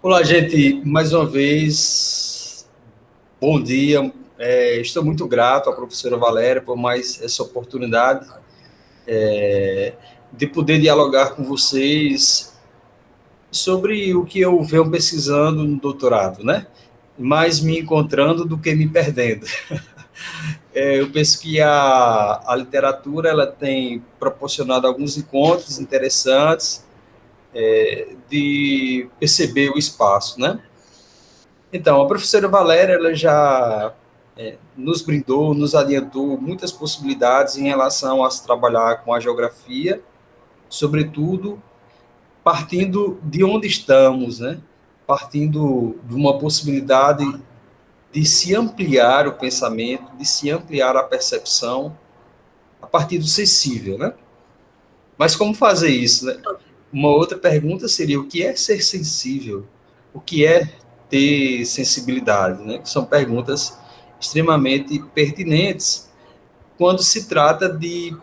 Olá, gente, mais uma vez, bom dia. Estou muito grato à professora Valéria por mais essa oportunidade de poder dialogar com vocês sobre o que eu venho pesquisando no doutorado, né? Mais me encontrando do que me perdendo. Eu penso que a literatura ela tem proporcionado alguns encontros interessantes de perceber o espaço, né? Então, a professora Valéria ela já nos brindou, nos adiantou muitas possibilidades em relação a se trabalhar com a geografia, sobretudo partindo de onde estamos, né? Partindo de uma possibilidade de se ampliar o pensamento, de se ampliar a percepção a partir do sensível, né? Mas como fazer isso, né? Uma outra pergunta seria o que é ser sensível? O que é ter sensibilidade, né? Que são perguntas extremamente pertinentes quando se trata de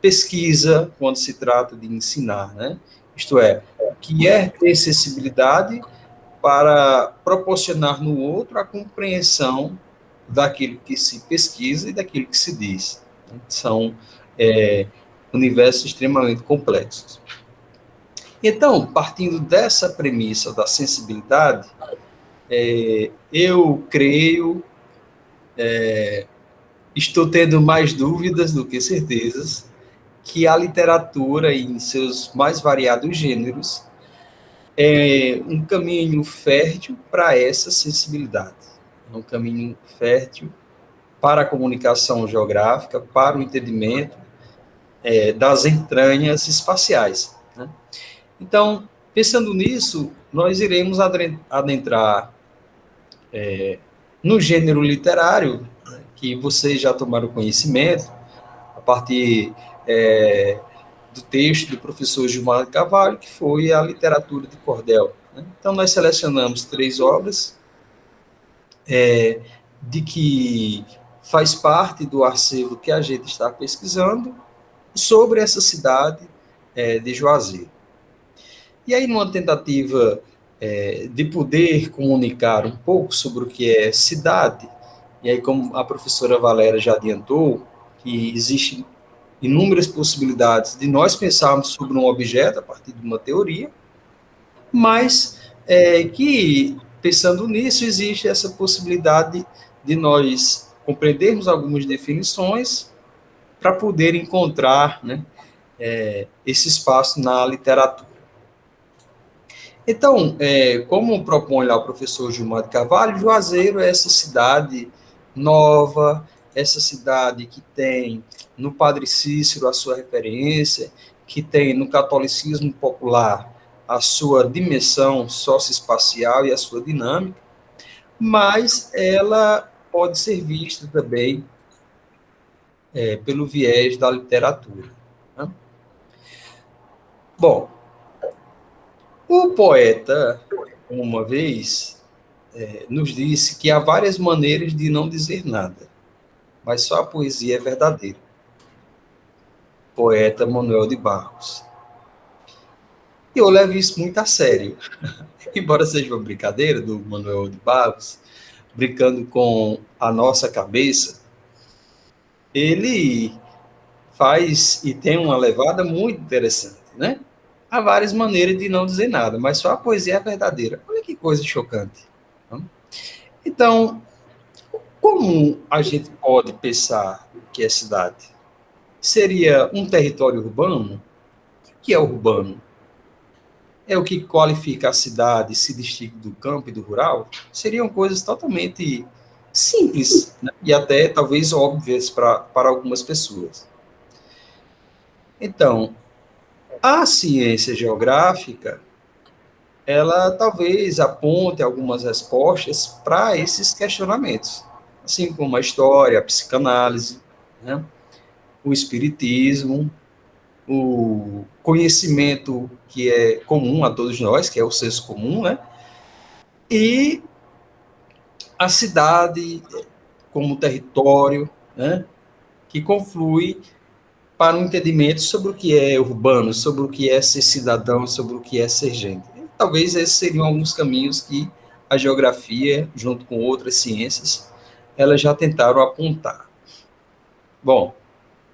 pesquisa, quando se trata de ensinar, né? Isto é, o que é ter sensibilidade para proporcionar no outro a compreensão daquilo que se pesquisa e daquilo que se diz. São universos extremamente complexos. Então, partindo dessa premissa da sensibilidade, eu creio, estou tendo mais dúvidas do que certezas, que a literatura, em seus mais variados gêneros, é um caminho fértil para essa sensibilidade. É um caminho fértil para a comunicação geográfica, para o entendimento das entranhas espaciais, né? Então, pensando nisso, nós iremos adentrar no gênero literário, né, que vocês já tomaram conhecimento, a partir é, do texto do professor Gilmar de Carvalho, que foi a literatura de cordel, né? Então, nós selecionamos 3 obras de que faz parte do acervo que a gente está pesquisando sobre essa cidade de Juazeiro. E aí, numa tentativa de poder comunicar um pouco sobre o que é cidade, e aí, como a professora Valéria já adiantou, que existem inúmeras possibilidades de nós pensarmos sobre um objeto a partir de uma teoria, mas que, pensando nisso, existe essa possibilidade de nós compreendermos algumas definições para poder encontrar, né, esse espaço na literatura. Então, como propõe lá o professor Gilmar de Carvalho, Juazeiro é essa cidade nova, essa cidade que tem no Padre Cícero a sua referência, que tem no catolicismo popular a sua dimensão socioespacial e a sua dinâmica, mas ela pode ser vista também pelo viés da literatura, né? Bom, o poeta, uma vez, nos disse que há várias maneiras de não dizer nada, mas só a poesia é verdadeira. Poeta Manuel de Barros. E eu levo isso muito a sério. Embora seja uma brincadeira do Manuel de Barros, brincando com a nossa cabeça, ele faz e tem uma levada muito interessante, né? Há várias maneiras de não dizer nada, mas só a poesia é verdadeira. Olha que coisa chocante. Então, como a gente pode pensar que é cidade? Seria um território urbano? O que é urbano? É o que qualifica a cidade, se distingue do campo e do rural? Seriam coisas totalmente simples, né? E até talvez óbvias para algumas pessoas. Então, a ciência geográfica, ela talvez aponte algumas respostas para esses questionamentos, assim como a história, a psicanálise, né? O espiritismo, o conhecimento que é comum a todos nós, que é o senso comum, né? E a cidade como território, né? Que conflui para um entendimento sobre o que é urbano, sobre o que é ser cidadão, sobre o que é ser gente. Talvez esses seriam alguns caminhos que a geografia, junto com outras ciências, elas já tentaram apontar. Bom,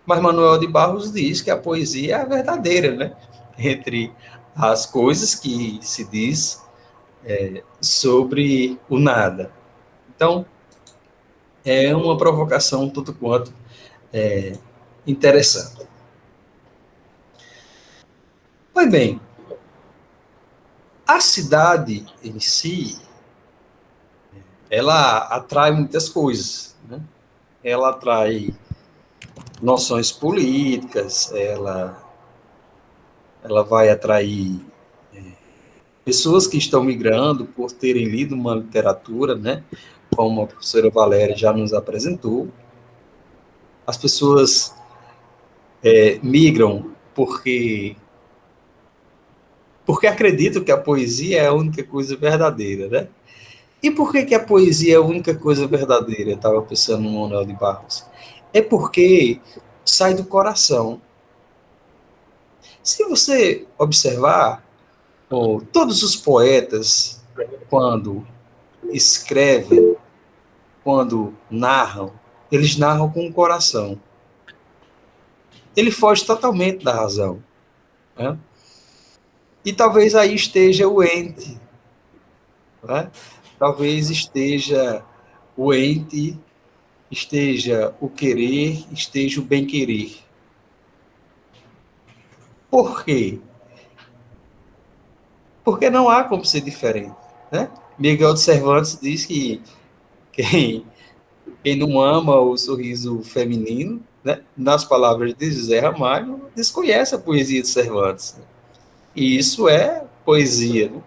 mas Manuel de Barros diz que a poesia é a verdadeira, né? Entre as coisas que se diz sobre o nada. Então, é uma provocação tanto quanto interessante. Pois bem, a cidade em si, ela atrai muitas coisas, né? Ela atrai noções políticas, ela vai atrair pessoas que estão migrando por terem lido uma literatura, né? Como a professora Valéria já nos apresentou. As pessoas migram porque acreditam que a poesia é a única coisa verdadeira, né? E por que a poesia é a única coisa verdadeira? Eu estava pensando no Manuel de Barros. É porque sai do coração. Se você observar, todos os poetas, quando escrevem, quando narram, eles narram com o coração. Ele foge totalmente da razão. Né? E talvez aí esteja o ente. Né? Talvez esteja o ente, esteja o querer, esteja o bem-querer. Por quê? Porque não há como ser diferente. Né? Miguel de Cervantes diz que quem, quem não ama o sorriso feminino, né, nas palavras de José Ramalho, desconhece a poesia de Cervantes. Né? E isso é poesia. Né?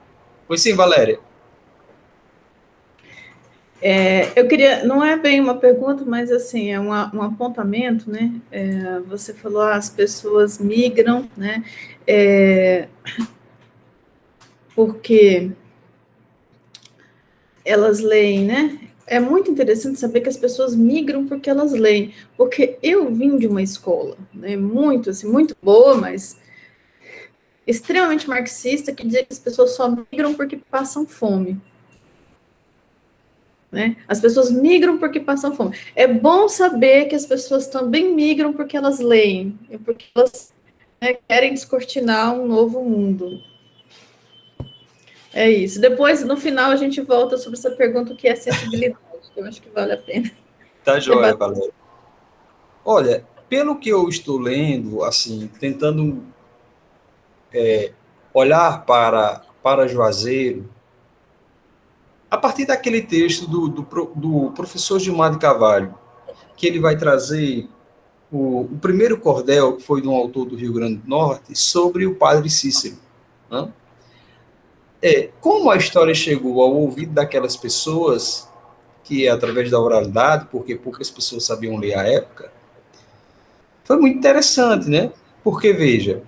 Pois sim, Valéria. Eu queria, não é bem uma pergunta, mas assim, é um apontamento, né? Você falou, as pessoas migram, né? Porque elas leem, né? É muito interessante saber que as pessoas migram porque elas leem. Porque eu vim de uma escola, né, muito, assim, muito boa, mas extremamente marxista, que dizia que as pessoas só migram porque passam fome. Né? As pessoas migram porque passam fome. É bom saber que as pessoas também migram porque elas leem, porque elas, né, querem descortinar um novo mundo. É isso. Depois, no final, a gente volta sobre essa pergunta, que é sensibilidade, que eu acho que vale a pena. Tá joia, Valéria. Olha, pelo que eu estou lendo, assim, tentando olhar para Juazeiro, a partir daquele texto do professor Gilmar de Carvalho, que ele vai trazer o primeiro cordel, que foi de um autor do Rio Grande do Norte, sobre o padre Cícero. Né? Como a história chegou ao ouvido daquelas pessoas, que é através da oralidade, porque poucas pessoas sabiam ler à época, foi muito interessante, né? Porque, veja,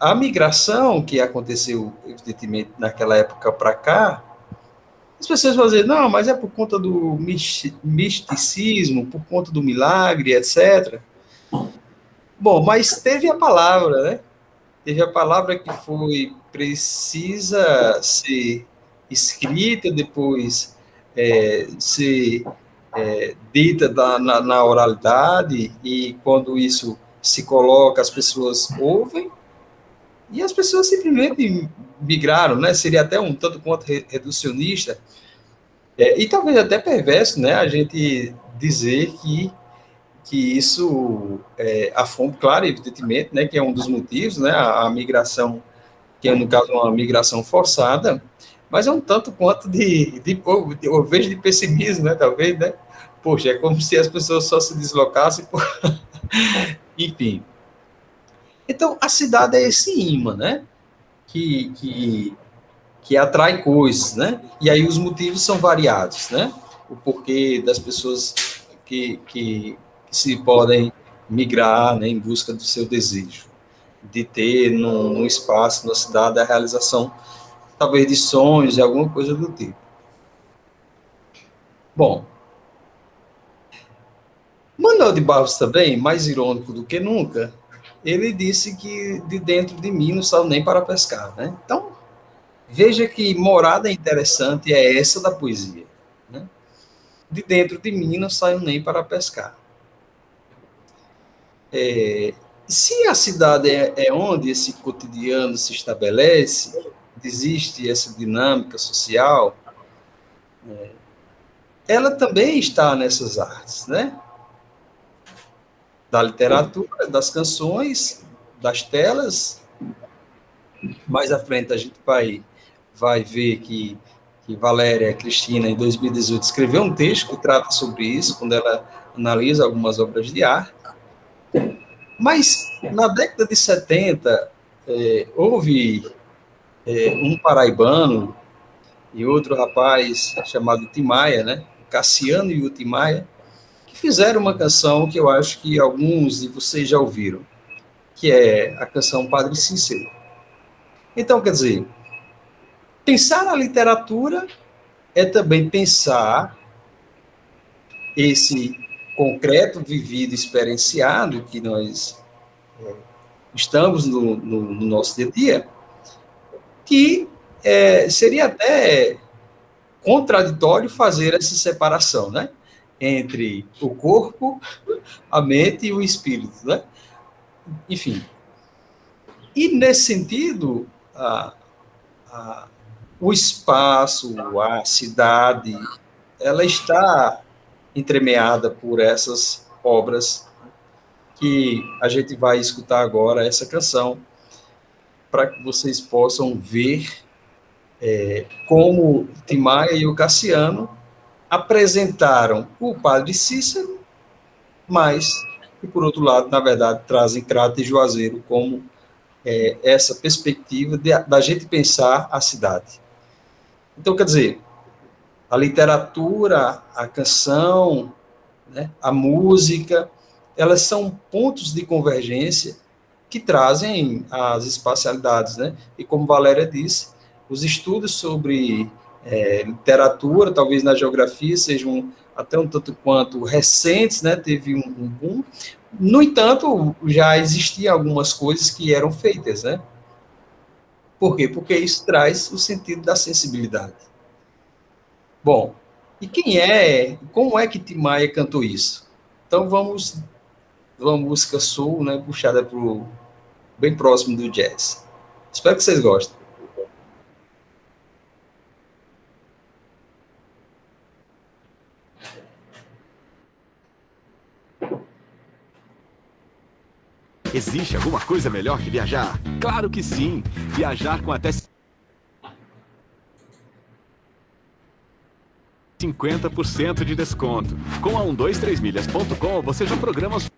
a migração que aconteceu, evidentemente, naquela época para cá, as pessoas vão dizer, não, mas é por conta do misticismo, por conta do milagre, etc. Bom, mas teve a palavra, né? Teve a palavra que foi precisa ser escrita, depois ser dita na oralidade, e quando isso se coloca, as pessoas ouvem, e as pessoas simplesmente migraram, né? Seria até um tanto quanto reducionista, e talvez até perverso, né? A gente dizer que isso, a fome, claro, evidentemente, né? Que é um dos motivos, né? A migração, que é, no caso, uma migração forçada, mas é um tanto quanto eu vejo de pessimismo, né? Talvez, né? Poxa, é como se as pessoas só se deslocassem, enfim. Então, a cidade é esse imã, né? Que, que, que atrai coisas, né? E aí os motivos são variados, né? O porquê das pessoas que se podem migrar, né, em busca do seu desejo, de ter num espaço, na cidade, a realização, talvez, de sonhos, e alguma coisa do tipo. Bom, Manuel de Barros também, mais irônico do que nunca, ele disse que de dentro de mim não saiu nem para pescar, né? Então, veja que morada interessante é essa da poesia, né? De dentro de mim não saiu nem para pescar. Se a cidade é onde esse cotidiano se estabelece, existe essa dinâmica social, ela também está nessas artes, né? Da literatura, das canções, das telas. Mais à frente a gente vai ver que Valéria Cristina, em 2018, escreveu um texto que trata sobre isso, quando ela analisa algumas obras de arte. Mas, na década de 70, houve um paraibano e outro rapaz chamado Timaya, né? Cassiano e o Timaya, que fizeram uma canção que eu acho que alguns de vocês já ouviram, que é a canção Padre Cícero. Então, quer dizer, pensar na literatura é também pensar esse concreto, vivido, experienciado que nós estamos no nosso dia a dia, que seria até contraditório fazer essa separação, né? Entre o corpo, a mente e o espírito, né? Enfim. E, nesse sentido, o espaço, a cidade, ela está entremeada por essas obras que a gente vai escutar agora, essa canção, para que vocês possam ver como Timaya e o Cassiano apresentaram o Padre Cícero, mas que, por outro lado, na verdade, trazem Crato e Juazeiro como essa perspectiva da gente pensar a cidade. Então, quer dizer, a literatura, a canção, né, a música, elas são pontos de convergência que trazem as espacialidades, né? E como Valéria disse, os estudos sobre literatura, talvez na geografia, sejam até um tanto quanto recentes, né? Teve um boom. No entanto, já existiam algumas coisas que eram feitas, né? Por quê? Porque isso traz o sentido da sensibilidade. Bom, e como é que Timaya cantou isso? Então vamos uma música soul, né, puxada bem próximo do jazz. Espero que vocês gostem. Existe alguma coisa melhor que viajar? Claro que sim! Viajar com até 50% de desconto. Com a 123milhas.com você já programa os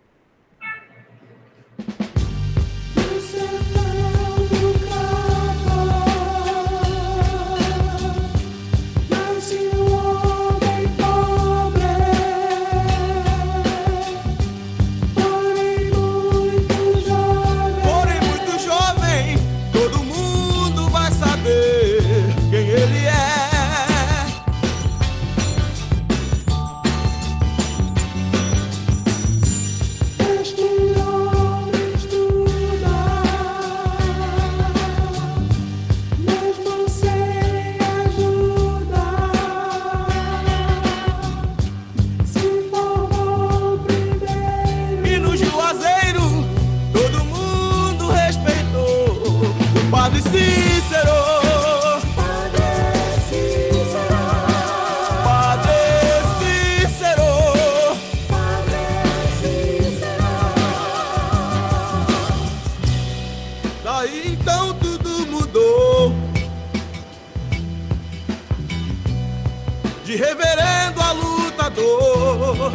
de reverendo a lutador.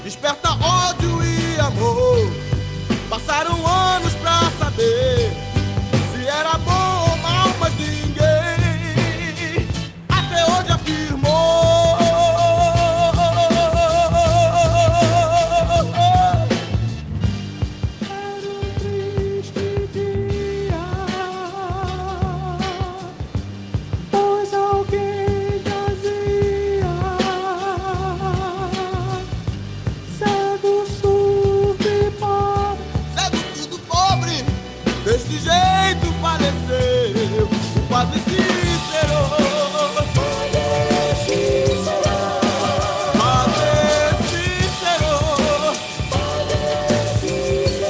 Desperta ódio e amor. Passaram anos pra saber se era bom ou mal, mas ninguém até hoje afirmou. Padre Cícero, Padre Cícero, Padre Cícero, Padre Cícero,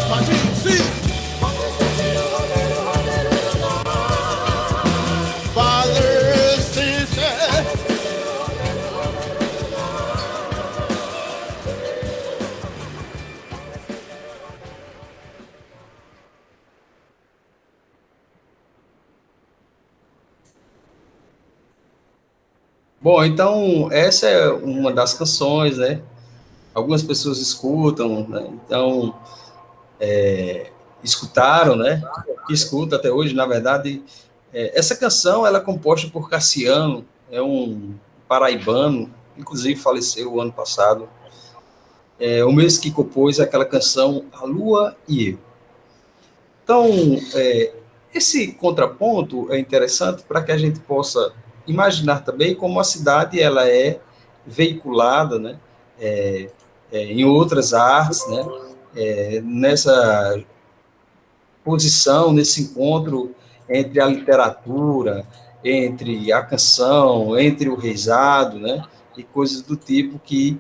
Padre Cícero, Padre Cícero. Bom, então, essa é uma das canções, né? Algumas pessoas escutam, né? Então, escutaram, né? Que escuta até hoje, na verdade. Essa canção, ela é composta por Cassiano, é um paraibano, inclusive faleceu o ano passado. É o mesmo que compôs aquela canção A Lua e Eu. Então, esse contraponto é interessante para que a gente possa imaginar também como a cidade ela é veiculada, né, em outras artes, né, nessa posição, nesse encontro entre a literatura, entre a canção, entre o reisado, né, e coisas do tipo que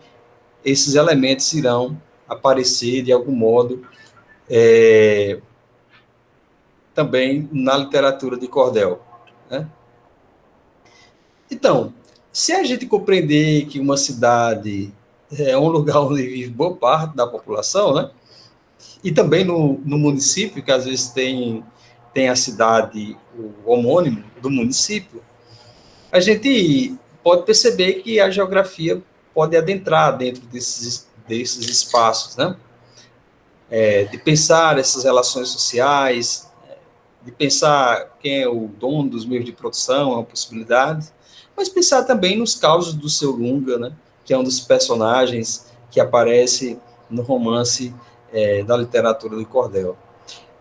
esses elementos irão aparecer de algum modo também na literatura de cordel, né? Então, se a gente compreender que uma cidade é um lugar onde vive boa parte da população, né? E também no município, que às vezes tem a cidade, o homônimo do município, a gente pode perceber que a geografia pode adentrar dentro desses espaços, né? De pensar essas relações sociais, de pensar quem é o dono dos meios de produção, é uma possibilidade, mas pensar também nos causos do seu Lunga, né, que é um dos personagens que aparece no romance da literatura de cordel.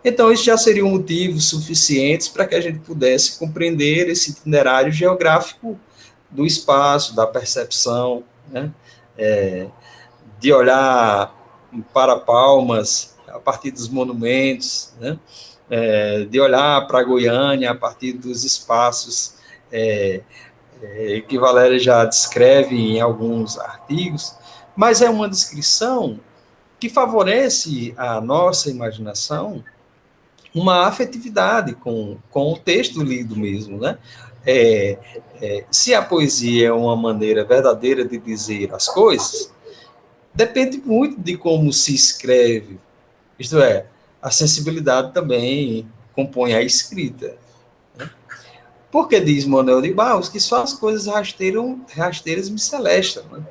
Então, isso já seria um motivo suficiente para que a gente pudesse compreender esse itinerário geográfico do espaço, da percepção, né, de olhar para Palmas a partir dos monumentos, né, de olhar para Goiânia a partir dos espaços que Valéria já descreve em alguns artigos, mas é uma descrição que favorece a nossa imaginação uma afetividade com o texto lido mesmo, né? Se a poesia é uma maneira verdadeira de dizer as coisas, depende muito de como se escreve, isto é, a sensibilidade também compõe a escrita. Né? Porque diz Manuel de Barros que só as coisas rasteiras me celestam. Né?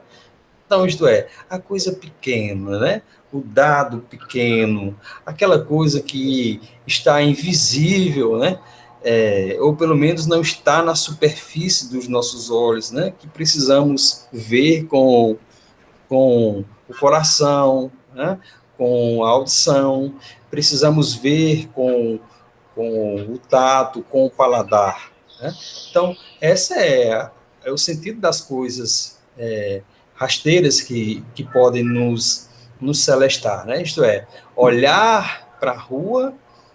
Então, isto é, a coisa pequena, né? O dado pequeno, aquela coisa que está invisível, né? Ou pelo menos não está na superfície dos nossos olhos, né? Que precisamos ver com o coração, né? Com a audição, precisamos ver com o tato, com o paladar. Né? Então, esse é o sentido das coisas rasteiras que podem nos celestar. Né? Isto é, olhar para a rua,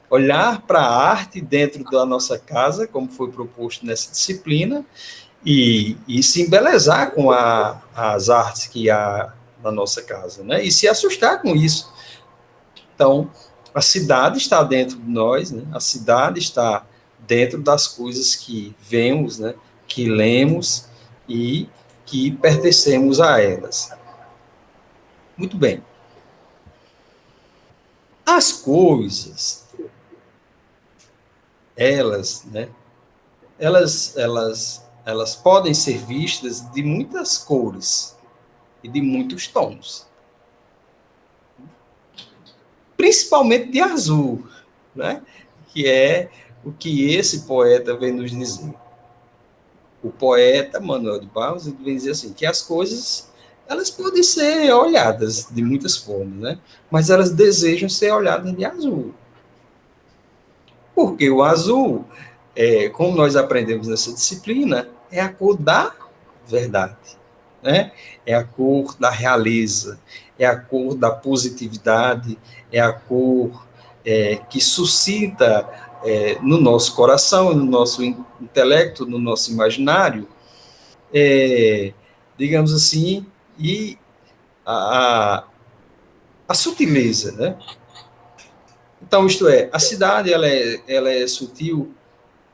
olhar para a arte dentro da nossa casa, como foi proposto nessa disciplina, e se embelezar com as artes que há na nossa casa, né? E se assustar com isso. Então, a cidade está dentro de nós, né? A cidade está dentro das coisas que vemos, né? Que lemos e que pertencemos a elas. Muito bem. As coisas, elas, né? Elas podem ser vistas de muitas cores e de muitos tons. Principalmente de azul, né? Que é o que esse poeta vem nos dizer. O poeta Manuel de Barros vem dizer assim, que as coisas elas podem ser olhadas de muitas formas, né? Mas elas desejam ser olhadas de azul. Porque o azul, como nós aprendemos nessa disciplina, é a cor da verdade, né? É a cor da realeza, é a cor da positividade, é a cor que suscita no nosso coração, no nosso intelecto, no nosso imaginário, digamos assim, e a sutileza, né? Então, isto é, a cidade ela é sutil,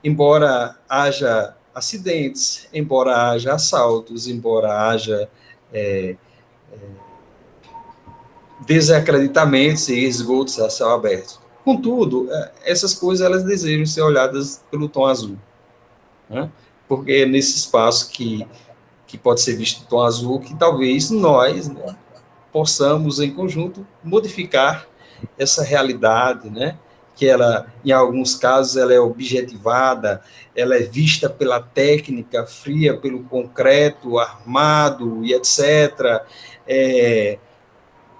embora haja acidentes, embora haja assaltos, embora haja desacreditamentos e esgotos a céu aberto. Contudo, essas coisas elas desejam ser olhadas pelo tom azul, né? Porque é nesse espaço que pode ser visto em tom azul que talvez nós, né, possamos, em conjunto, modificar essa realidade, né? Que ela, em alguns casos, ela é objetivada, ela é vista pela técnica fria, pelo concreto armado e etc.,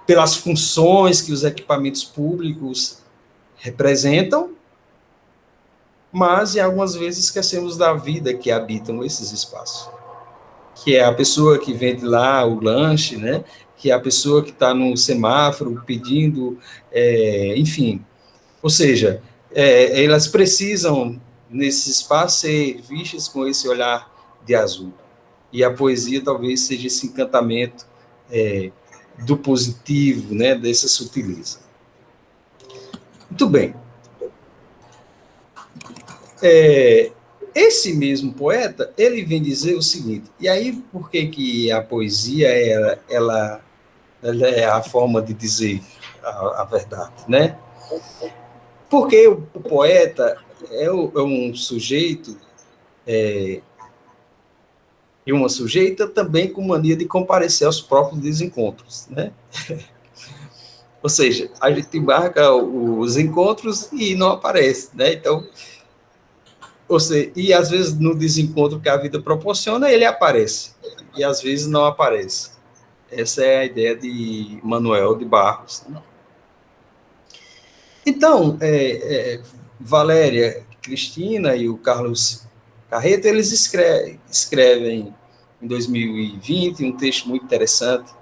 pelas funções que os equipamentos públicos representam, mas, em algumas vezes, esquecemos da vida que habitam esses espaços, que é a pessoa que vende lá o lanche, né? Que é a pessoa que está no semáforo pedindo, enfim. Ou seja, elas precisam, nesse espaço, ser vistas com esse olhar de azul. E a poesia talvez seja esse encantamento do positivo, né, dessa sutileza. Muito bem. Esse mesmo poeta, ele vem dizer o seguinte, e aí por que a poesia ela é a forma de dizer a verdade, né? Porque o poeta é um sujeito e uma sujeita também com mania de comparecer aos próprios desencontros, né? Ou seja, a gente marca os encontros e não aparece, né? Então, ou seja, e às vezes no desencontro que a vida proporciona, ele aparece, e às vezes não aparece. Essa é a ideia de Manuel de Barros, né? Então, Valéria Cristina e o Carlos Carreto, eles escrevem em 2020 um texto muito interessante,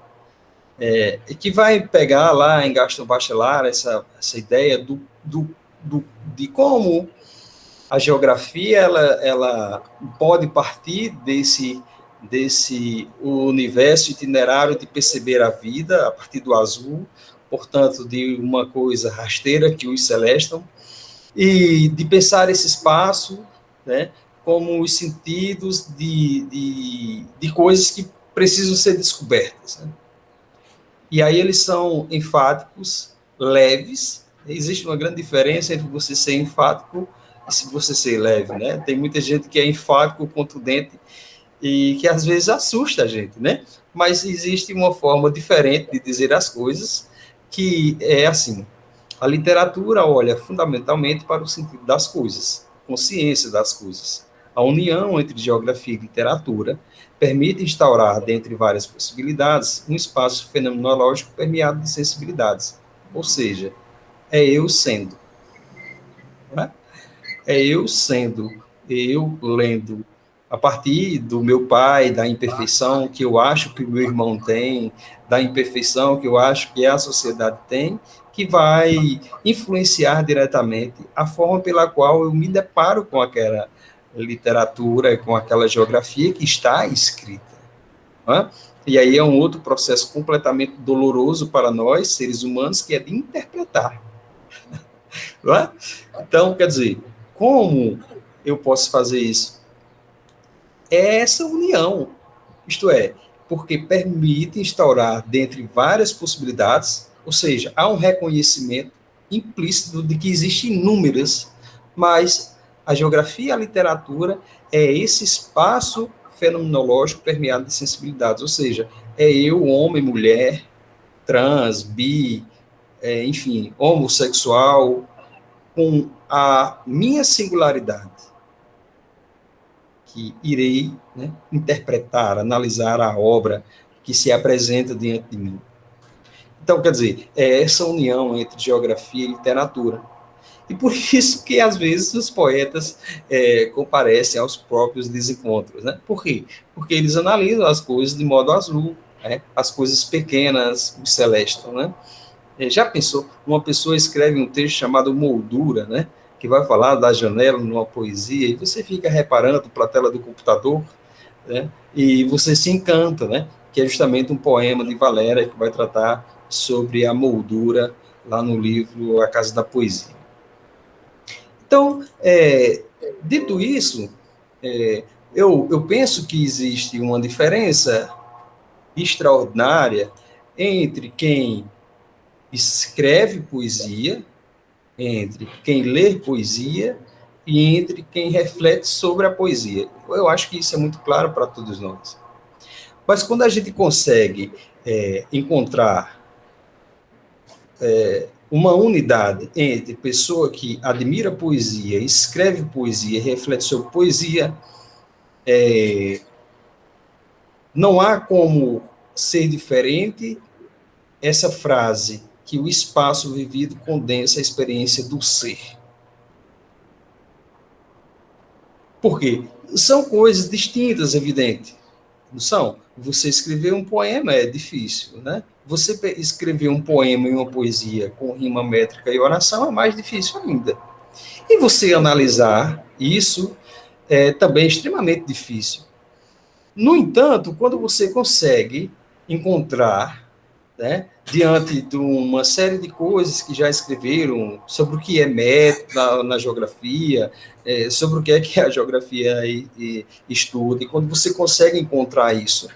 que vai pegar lá em Gaston Bachelard essa ideia de como a geografia ela pode partir desse universo itinerário de perceber a vida a partir do azul, portanto, de uma coisa rasteira que os celestam, e de pensar esse espaço, né, como os sentidos de coisas que precisam ser descobertas, né? E aí eles são enfáticos, leves. Existe uma grande diferença entre você ser enfático e se você ser leve, né? Tem muita gente que é enfático, contundente, e que às vezes assusta a gente, né? Mas existe uma forma diferente de dizer as coisas, que é assim: a literatura olha fundamentalmente para o sentido das coisas, consciência das coisas. A união entre geografia e literatura permite instaurar, dentre várias possibilidades, um espaço fenomenológico permeado de sensibilidades. Ou seja, é eu sendo. Não é? É eu sendo, eu lendo, a partir do meu pai, da imperfeição que eu acho que o meu irmão tem, da imperfeição que eu acho que a sociedade tem, que vai influenciar diretamente a forma pela qual eu me deparo com aquela literatura, com aquela geografia que está escrita. Não é? E aí é um outro processo completamente doloroso para nós, seres humanos, que é de interpretar. Não é? Então, quer dizer, como eu posso fazer isso? É essa união, isto é, porque permite instaurar, dentre várias possibilidades, ou seja, há um reconhecimento implícito de que existem inúmeras, mas a geografia e a literatura é esse espaço fenomenológico permeado de sensibilidades, ou seja, é eu, homem, mulher, trans, bi, enfim, homossexual, com a minha singularidade, que irei, né, interpretar, analisar a obra que se apresenta diante de mim. Então, quer dizer, é essa união entre geografia e literatura. E por isso que, às vezes, os poetas comparecem aos próprios desencontros, né? Por quê? Porque eles analisam as coisas de modo azul, né? As coisas pequenas, os celestam, né? Já pensou? Uma pessoa escreve um texto chamado Moldura, né? que vai falar da janela numa poesia, e você fica reparando para a tela do computador, né? E você se encanta, né? Que é justamente um poema de Valéria que vai tratar sobre a moldura lá no livro A Casa da Poesia. Então, dito isso, eu penso que existe uma diferença extraordinária entre quem escreve poesia, entre quem lê poesia e entre quem reflete sobre a poesia. Eu acho que isso é muito claro para todos nós. Mas quando a gente consegue encontrar uma unidade entre pessoa que admira poesia, escreve poesia, reflete sobre poesia, não há como ser diferente essa frase que o espaço vivido condensa a experiência do ser. Por quê? São coisas distintas, evidente. Não são? Você escrever um poema é difícil, né? Você escrever um poema e uma poesia com rima métrica e oração é mais difícil ainda. E você analisar isso é também extremamente difícil. No entanto, quando você consegue encontrar, né, diante de uma série de coisas que já escreveram sobre o que é método na geografia, sobre o que a geografia estuda, e quando você consegue encontrar isso,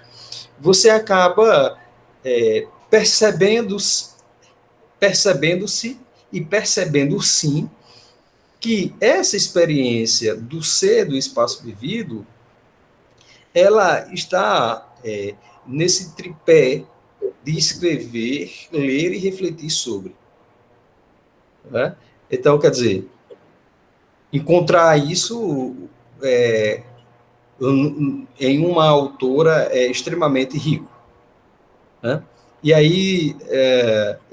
você acaba percebendo-se e percebendo, sim, que essa experiência do ser, do espaço vivido, ela está nesse tripé de escrever, ler e refletir sobre. Né? Então, quer dizer, encontrar isso em uma autora é extremamente rico. Né? E aí,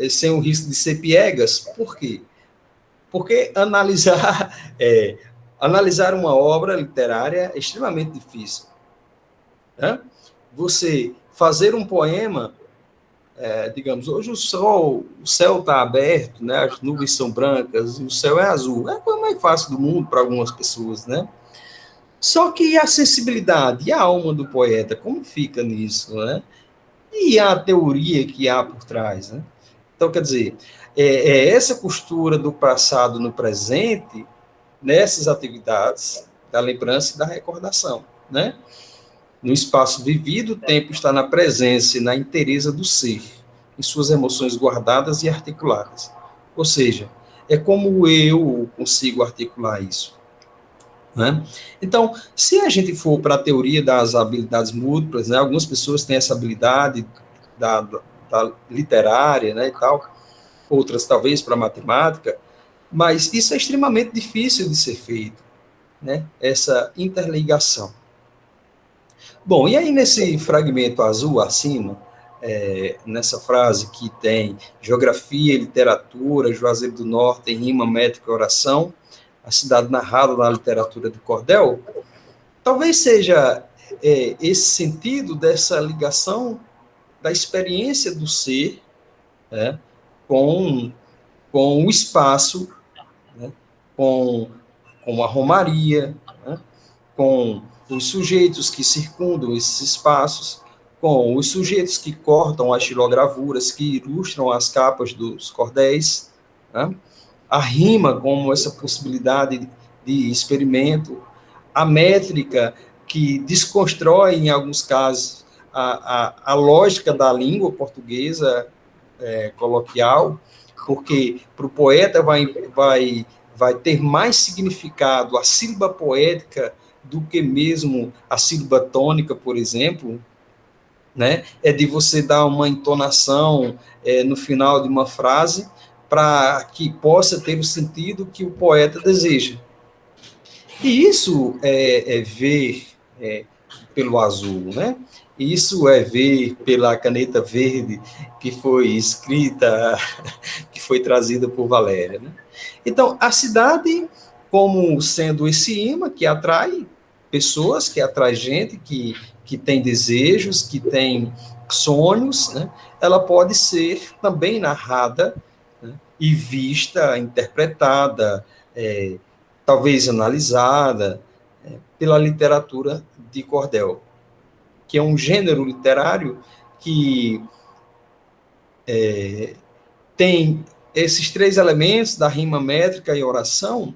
sem o risco de ser piegas, por quê? Porque analisar uma obra literária é extremamente difícil. Né? Você fazer um poema, digamos, hoje o céu está aberto, né? As nuvens são brancas, o céu é azul. É a coisa mais fácil do mundo para algumas pessoas, né? Só que a sensibilidade e a alma do poeta, como fica nisso, né? E a teoria que há por trás, né? Então, quer dizer, essa costura do passado no presente, nessas atividades da lembrança e da recordação, né? No espaço vivido, o tempo está na presença e na inteireza do ser, em suas emoções guardadas e articuladas. Ou seja, é como eu consigo articular isso. Né? Então, se a gente for para a teoria das habilidades múltiplas, né, algumas pessoas têm essa habilidade da literária, né, e tal, outras talvez para matemática, mas isso é extremamente difícil de ser feito, né, essa interligação. Bom, e aí nesse fragmento azul acima, nessa frase que tem geografia e literatura, Juazeiro do Norte em rima, métrica e oração, a cidade narrada na literatura de cordel, talvez seja esse sentido dessa ligação da experiência do ser, né, com o espaço, né, com a romaria, né, com os sujeitos que circundam esses espaços, com os sujeitos que cortam as xilogravuras, que ilustram as capas dos cordéis, né, a rima como essa possibilidade de experimento, a métrica que desconstrói, em alguns casos, a lógica da língua portuguesa coloquial, porque para o poeta vai ter mais significado a sílaba poética do que mesmo a sílaba tônica, por exemplo, né? É de você dar uma entonação no final de uma frase para que possa ter o sentido que o poeta deseja. E isso é ver pelo azul, né? Isso é ver pela caneta verde que foi escrita, que foi trazida por Valéria, né? Então, a cidade, como sendo esse imã que atrai pessoas, que atrai gente, que tem desejos, que tem sonhos, né? Ela pode ser também narrada, né? E vista, interpretada, talvez analisada pela literatura de cordel, que é um gênero literário que tem esses três elementos da rima métrica e oração,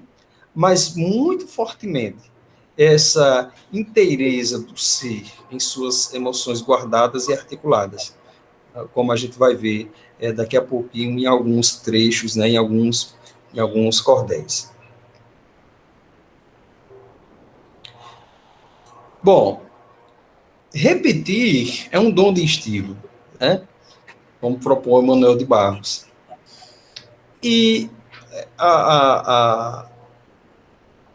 mas muito fortemente essa inteireza do ser em suas emoções guardadas e articuladas, como a gente vai ver daqui a pouquinho em alguns trechos, né, em alguns cordéis. Bom, repetir é um dom de estilo, né? Como propõe Manuel de Barros. E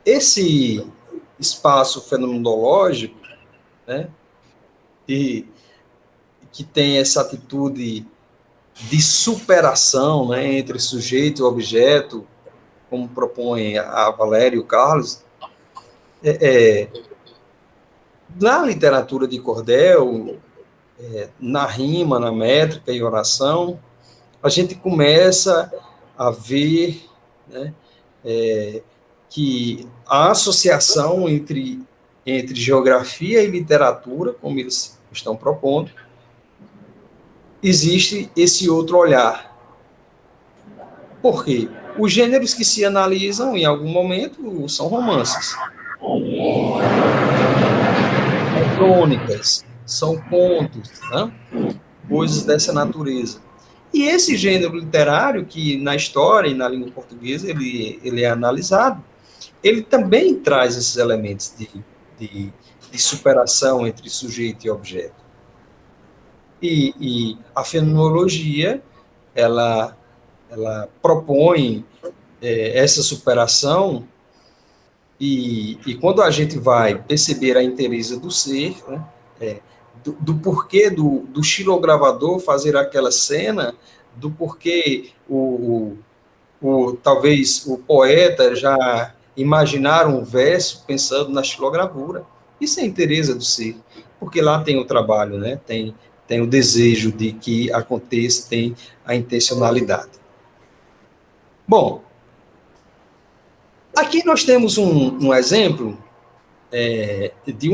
esse espaço fenomenológico, né, e que tem essa atitude de superação, né, entre sujeito e objeto, como propõe a Valéria e o Carlos, na literatura de cordel, na rima, na métrica e oração, a gente começa a ver, né, que a associação entre geografia e literatura, como eles estão propondo, existe esse outro olhar. Por quê? Os gêneros que se analisam em algum momento são romances, são crônicas, são contos, né? Coisas dessa natureza. E esse gênero literário, que na história e na língua portuguesa ele é analisado, ele também traz esses elementos de superação entre sujeito e objeto. E a fenomenologia, ela propõe essa superação, e quando a gente vai perceber a inteireza do ser, né, do porquê do xilogravador fazer aquela cena, do porquê talvez o poeta já imaginar um verso pensando na xilogravura. Isso é a inteireza do ser, porque lá tem o trabalho, né? Tem o desejo de que aconteça, tem a intencionalidade. Bom, aqui nós temos um exemplo de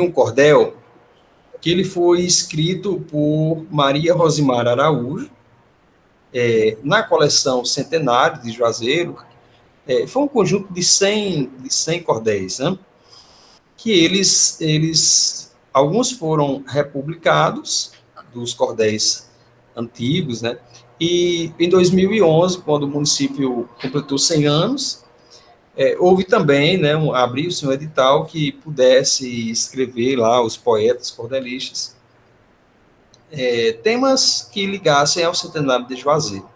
um cordel que ele foi escrito por Maria Rosimar Araújo, na coleção Centenário de Juazeiro. Foi um conjunto de 100 cordéis, né? Que alguns foram republicados, dos cordéis antigos, né? E em 2011, quando o município completou 100 anos, houve também, né, abriu-se um edital que pudesse escrever lá os poetas cordelistas temas que ligassem ao centenário de Juazeiro.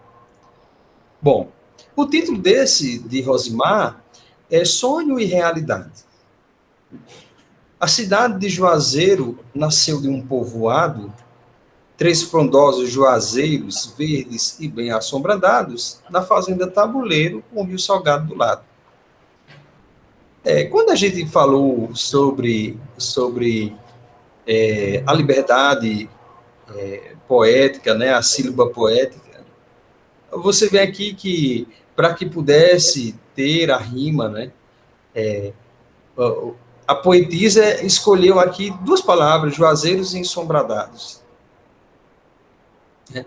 Bom, o título desse, de Rosimar, é Sonho e Realidade. A cidade de Juazeiro nasceu de um povoado, 3 frondosos juazeiros, verdes e bem assombradados, na fazenda Tabuleiro, com o Rio Salgado do lado. Quando a gente falou sobre a liberdade poética, né, a sílaba poética, você vê aqui que, para que pudesse ter a rima, né, a poetisa escolheu aqui 2 palavras, juazeiros e ensombradados.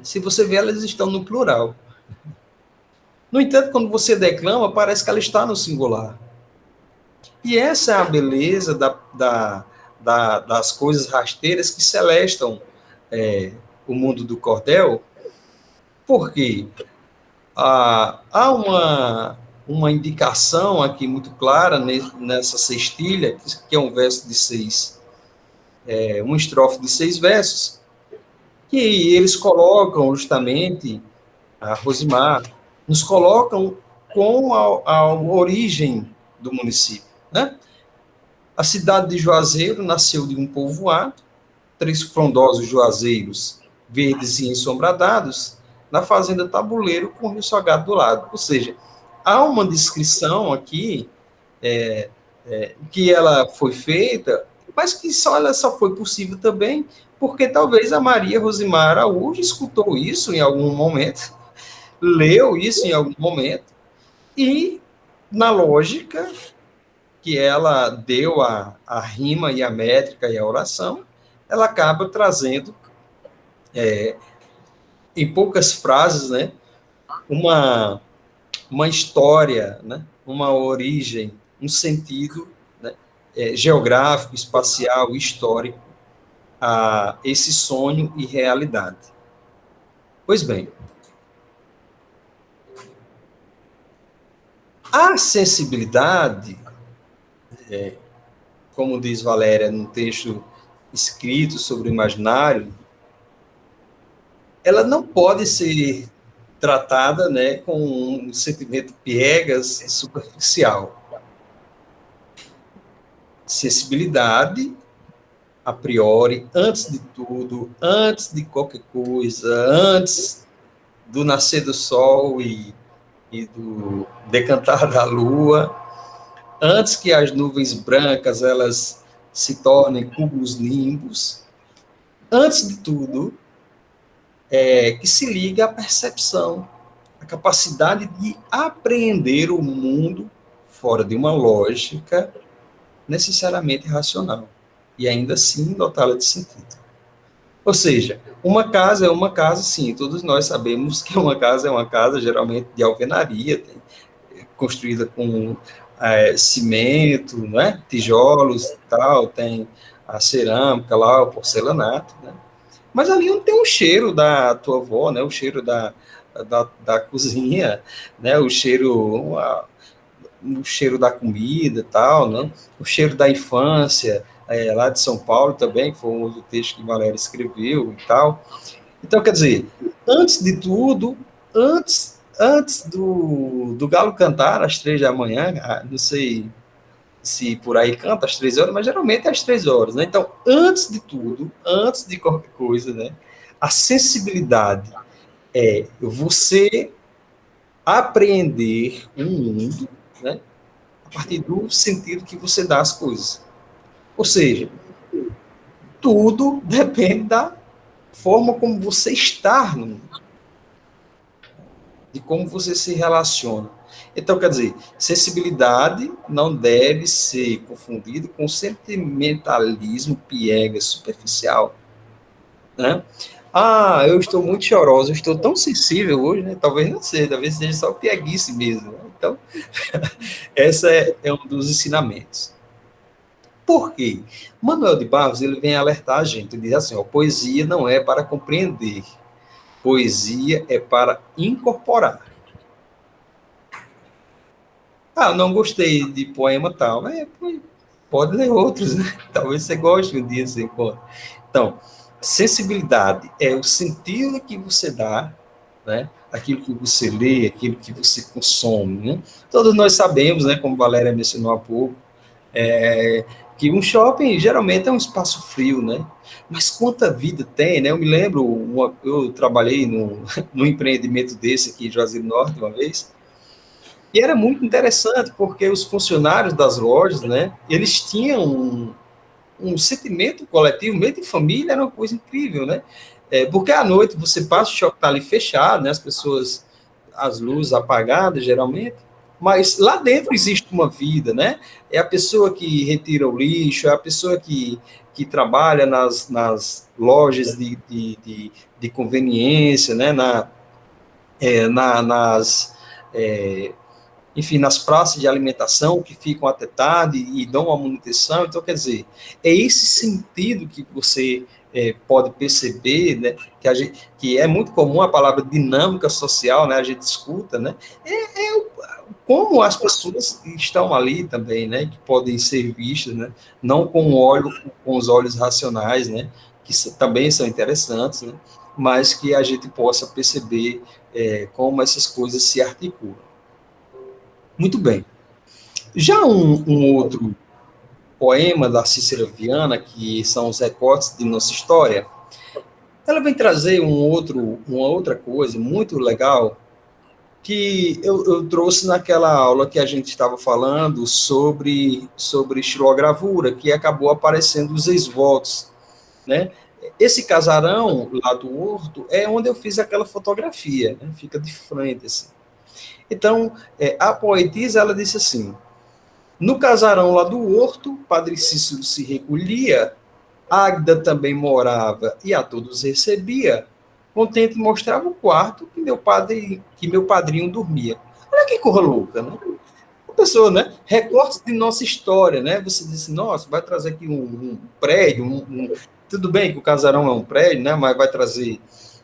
Se você vê, elas estão no plural. No entanto, quando você declama, parece que ela está no singular. E essa é a beleza das coisas rasteiras que celestam o mundo do cordel, porque há uma indicação aqui muito clara nessa cestilha, que é um verso de 6, uma estrofe de 6 versos, que eles colocam justamente, a Rosimar, nos colocam com a origem do município, né? A cidade de Juazeiro nasceu de um povoado, 3 frondosos juazeiros, verdes e ensombradados, na fazenda Tabuleiro, com o Rio Salgado do lado. Ou seja, há uma descrição aqui que ela foi feita, mas que ela só foi possível também porque talvez a Maria Rosimar Araújo escutou isso em algum momento, leu isso em algum momento, E, na lógica que ela deu a rima e a métrica e a oração, ela acaba trazendo, em poucas frases, né, uma, uma história, né, uma origem, um sentido, né, geográfico, espacial, histórico, a esse sonho e realidade. Pois bem, a sensibilidade, como diz Valéria no texto escrito sobre o imaginário, ela não pode ser tratada, né, com um sentimento piegas e superficial. Sensibilidade, a priori, antes de tudo, antes de qualquer coisa, antes do nascer do sol e do decantar da lua, antes que as nuvens brancas elas se tornem cúmulos nimbos, antes de tudo, que se liga à percepção, a capacidade de apreender o mundo fora de uma lógica necessariamente racional, e ainda assim dotá-la de sentido. Ou seja, uma casa é uma casa, sim, todos nós sabemos que uma casa é uma casa, geralmente de alvenaria, construída com cimento, né, tijolos e tal, tem a cerâmica lá, o porcelanato, né? Mas ali não tem o cheiro da tua avó, né, o cheiro da cozinha, né, o cheiro da comida e tal, né? O cheiro da infância, lá de São Paulo também, que foi um outro texto que Valéria escreveu e tal. Então, quer dizer, antes de tudo, antes do galo cantar às 3 da manhã, não sei se por aí canta às 3 horas, mas geralmente é às 3 horas, né? Então, antes de tudo, antes de qualquer coisa, né? A sensibilidade é você apreender um mundo, né, a partir do sentido que você dá às coisas. Ou seja, tudo depende da forma como você está no mundo, de como você se relaciona. Então, quer dizer, sensibilidade não deve ser confundida com sentimentalismo piegas, superficial, né? Ah, eu estou muito chorosa, eu estou tão sensível hoje, né? Talvez não seja, talvez seja só pieguice mesmo. Né? Então, esse é um dos ensinamentos. Por quê? Manuel de Barros, ele vem alertar a gente, ele diz assim, ó, poesia não é para compreender, poesia é para incorporar. Ah, não gostei de poema tal, mas pode ler outros, né? Talvez você goste um dia, assim, pô. Então, sensibilidade é o sentido que você dá, né? Aquilo que você lê, aquilo que você consome, né? Todos nós sabemos, né, como Valéria mencionou há pouco, que um shopping geralmente é um espaço frio, né? Mas quanta vida tem, né? Eu me lembro, eu trabalhei num empreendimento desse aqui em Juazeiro do Norte uma vez, e era muito interessante, porque os funcionários das lojas, né, eles tinham um sentimento coletivo, meio de família, era uma coisa incrível, né? Porque à noite você passa, o shopping está ali fechado, né? As pessoas, as luzes apagadas, geralmente, mas lá dentro existe uma vida, né? É a pessoa que retira o lixo, é a pessoa que trabalha nas lojas de conveniência, né? Enfim, nas praças de alimentação que ficam até tarde e dão uma manutenção. Então, quer dizer, é esse sentido que você pode perceber, né, que é muito comum a palavra dinâmica social, né, a gente escuta, né, como as pessoas estão ali também, né, que podem ser vistas, né, não com os olhos racionais, né, que também são interessantes, né, mas que a gente possa perceber como essas coisas se articulam. Muito bem. Já um outro poema da Cícera Viana, que são os recortes de nossa história, ela vem trazer uma outra coisa muito legal, que eu trouxe naquela aula que a gente estava falando sobre estilogravura, que acabou aparecendo os ex-votos, né? Esse casarão lá do Horto é onde eu fiz aquela fotografia, né? Fica de frente, assim. Então, a poetisa, ela disse assim: no casarão lá do horto, Padre Cícero se recolhia, Águida também morava e a todos recebia. Contente mostrava o quarto que meu padrinho dormia. Olha que coisa louca, né? A pessoa, né? Recortes de nossa história, né? Você disse, nossa, vai trazer aqui um prédio, tudo bem que o casarão é um prédio, né? Mas vai trazer,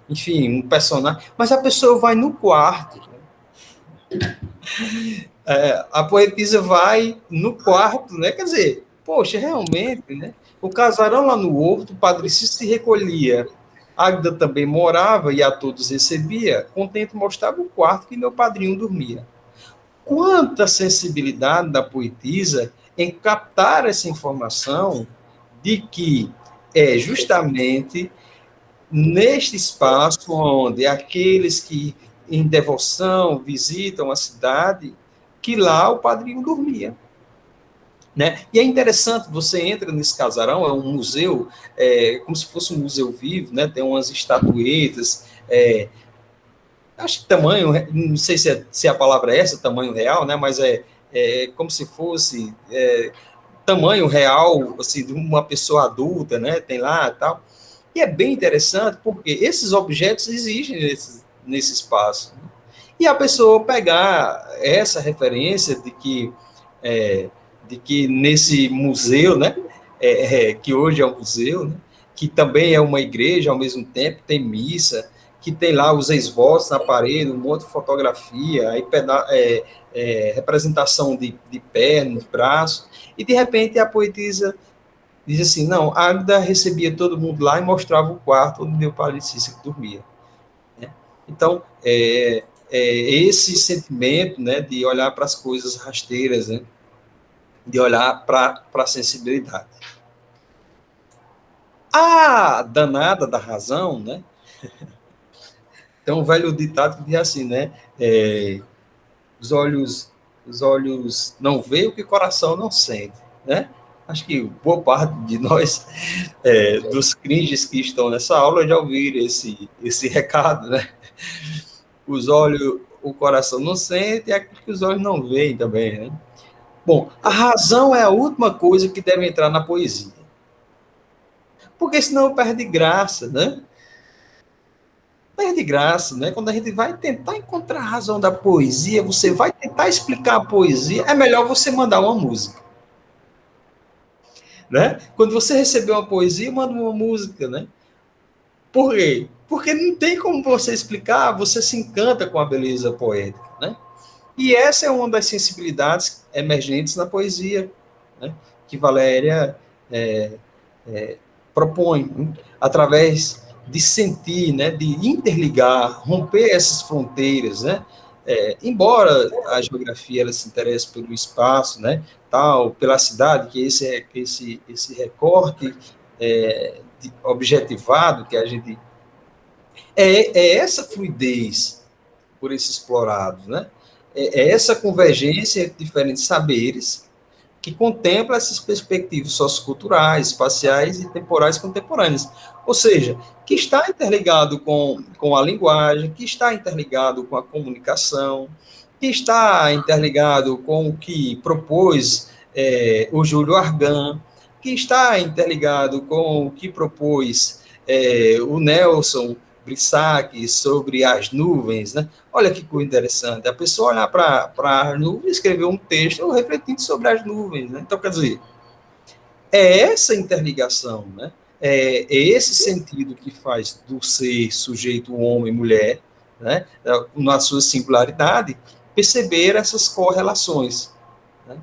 enfim, um personagem. Mas a pessoa vai no quarto. A poetisa vai no quarto, né? Quer dizer, poxa, realmente, né? O casarão lá no horto, o Padre Cícero se recolhia. Águida também morava e a todos recebia. Contente mostrava o quarto que meu padrinho dormia. Quanta sensibilidade da poetisa em captar essa informação de que é justamente neste espaço onde aqueles que em devoção visitam a cidade, que lá o padrinho dormia. Né? E é interessante, você entra nesse casarão, é um museu, como se fosse um museu vivo, né? Tem umas estatuetas, acho que tamanho, não sei se a palavra é essa, tamanho real, né? Mas é como se fosse tamanho real, assim, de uma pessoa adulta, né? Tem lá e tal. E é bem interessante, porque esses objetos existem nesse espaço. Né? E a pessoa pegar essa referência de que nesse museu, né? Que hoje é um museu, né? Que também é uma igreja ao mesmo tempo, tem missa, que tem lá os ex-votos na parede, um monte de fotografia, aí representação de perna, de braço, e de repente a poetisa diz assim, não, Águida recebia todo mundo lá e mostrava o quarto onde meu Padre Cícero dormia. Né? Então, esse sentimento, né, de olhar para as coisas rasteiras, né, de olhar para a sensibilidade. A danada da razão, né, tem um velho ditado que diz assim, né, os olhos não veem o que o coração não sente, né? Acho que boa parte de nós, dos cringes que estão nessa aula, já ouviram esse recado, né? O coração não sente e aquilo que os olhos não veem também, né? Bom, a razão é a última coisa que deve entrar na poesia. Porque senão perde graça, né? Perde graça, né? Quando a gente vai tentar encontrar a razão da poesia, você vai tentar explicar a poesia, é melhor você mandar uma música. Né? Quando você receber uma poesia, manda uma música, né? Por quê? Porque não tem como você explicar, você se encanta com a beleza poética, né? E essa é uma das sensibilidades emergentes na poesia, né? Que Valéria propõe, né? Através de sentir, né? De interligar, romper essas fronteiras, né? Embora a geografia ela se interesse pelo espaço, né? Tal, pela cidade, que esse recorte objetivado que a gente essa fluidez por esses explorados, né? Essa convergência entre diferentes saberes que contempla essas perspectivas socioculturais, espaciais e temporais contemporâneas. Ou seja, que está interligado com a linguagem, que está interligado com a comunicação, que está interligado com o que propôs o Júlio Argan, que está interligado com o que propôs o Nelson Brissac sobre as nuvens, né? Olha que coisa interessante, a pessoa olhar para as nuvens e escrever um texto refletindo sobre as nuvens, né? Então, quer dizer, é essa interligação, né? É esse sentido que faz do ser sujeito homem e mulher, né? Na sua singularidade, perceber essas correlações, né?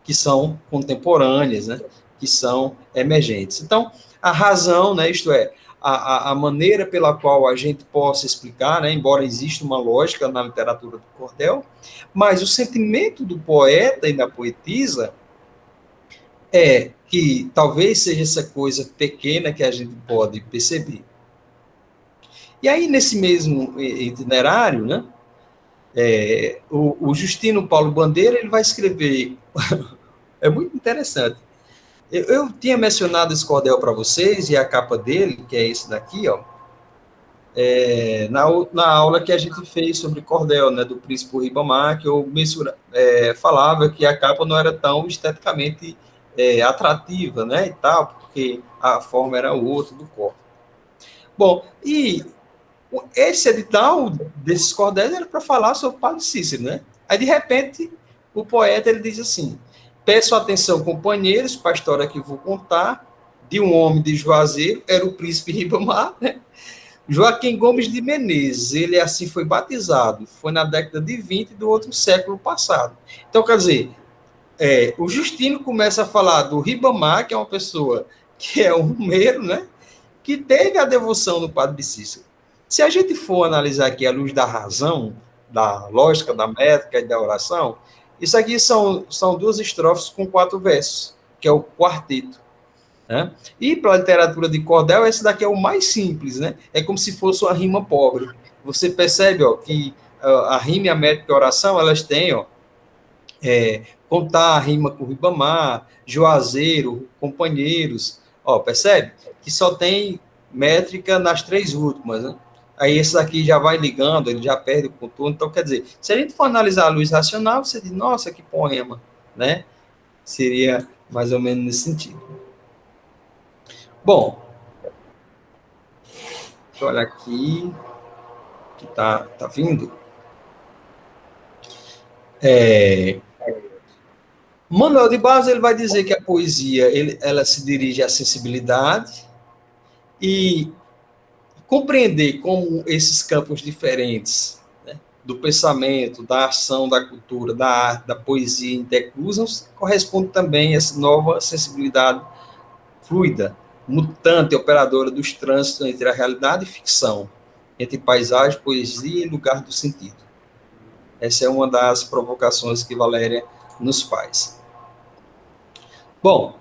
Que são contemporâneas, né? Que são emergentes. Então, a razão, né? Isto é, a maneira pela qual a gente possa explicar, né, embora exista uma lógica na literatura do cordel, mas o sentimento do poeta e da poetisa é que talvez seja essa coisa pequena que a gente pode perceber. E aí, nesse mesmo itinerário, né, o Justino Paulo Bandeira ele vai escrever, é muito interessante. Eu tinha mencionado esse cordel para vocês, e a capa dele, que é esse daqui, ó. na aula que a gente fez sobre cordel, né, do Príncipe Ribamar, que eu falava que a capa não era tão esteticamente atrativa, né, e tal, porque a forma era outra do corpo. Bom, e esse edital desses cordéis era para falar sobre o Padre Cícero, né? Aí, de repente, o poeta ele diz assim: peço atenção, companheiros, para a história que vou contar, de um homem de Juazeiro, era o príncipe Ribamar, né? Joaquim Gomes de Menezes, ele assim foi batizado, foi na década de 20 do outro século passado. Então, quer dizer, o Justino começa a falar do Ribamar, que é uma pessoa que é um romeiro, né? Que teve a devoção do Padre Cícero. Se a gente for analisar aqui à luz da razão, da lógica, da métrica e da oração, isso aqui são 2 estrofes com 4 versos, que é o quarteto. Né? E para a literatura de cordel, esse daqui é o mais simples, né? É como se fosse uma rima pobre. Você percebe que a rima e a métrica e a oração, elas têm, contar a rima com Ribamar, Juazeiro, companheiros, percebe? Que só tem métrica nas 3 últimas, né? Aí esse daqui já vai ligando, ele já perde o contorno. Então, quer dizer, se a gente for analisar a luz racional, você diz, nossa, que poema, né? Seria mais ou menos nesse sentido. Bom, deixa eu olhar aqui, que tá vindo. Manuel de Barros, ele vai dizer que a poesia, ela se dirige à sensibilidade e compreender como esses campos diferentes, né, do pensamento, da ação, da cultura, da arte, da poesia intercruzam, corresponde também a essa nova sensibilidade fluida, mutante, operadora dos trânsitos entre a realidade e ficção, entre paisagem, poesia e lugar do sentido. Essa é uma das provocações que Valéria nos faz. Bom,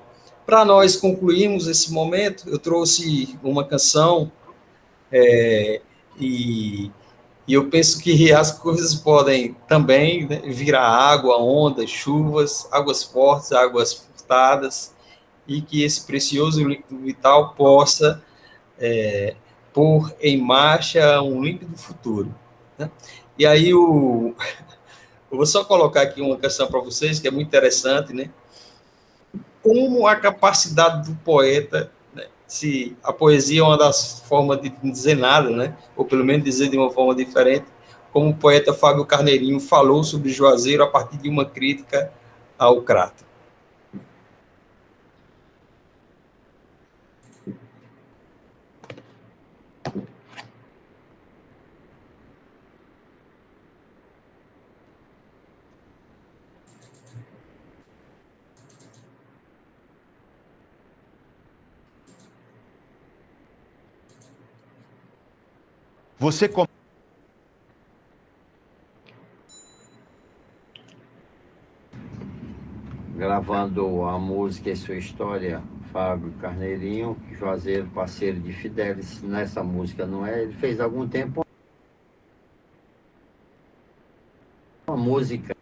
para nós concluirmos esse momento, eu trouxe uma canção e eu penso que as coisas podem também, né, virar água, ondas, chuvas, águas fortes, águas furtadas, e que esse precioso líquido vital possa pôr em marcha um líquido futuro. Né? E aí eu vou só colocar aqui uma canção para vocês, que é muito interessante, né? Como a capacidade do poeta, né? Se a poesia é uma das formas de dizer nada, né? Ou pelo menos dizer de uma forma diferente, como o poeta Fábio Carneirinho falou sobre Juazeiro a partir de uma crítica ao Crato. Você gravando a música e sua história, Fábio Carneirinho, Juazeiro, parceiro de Fidelis, nessa música, não é? Ele fez há algum tempo uma música.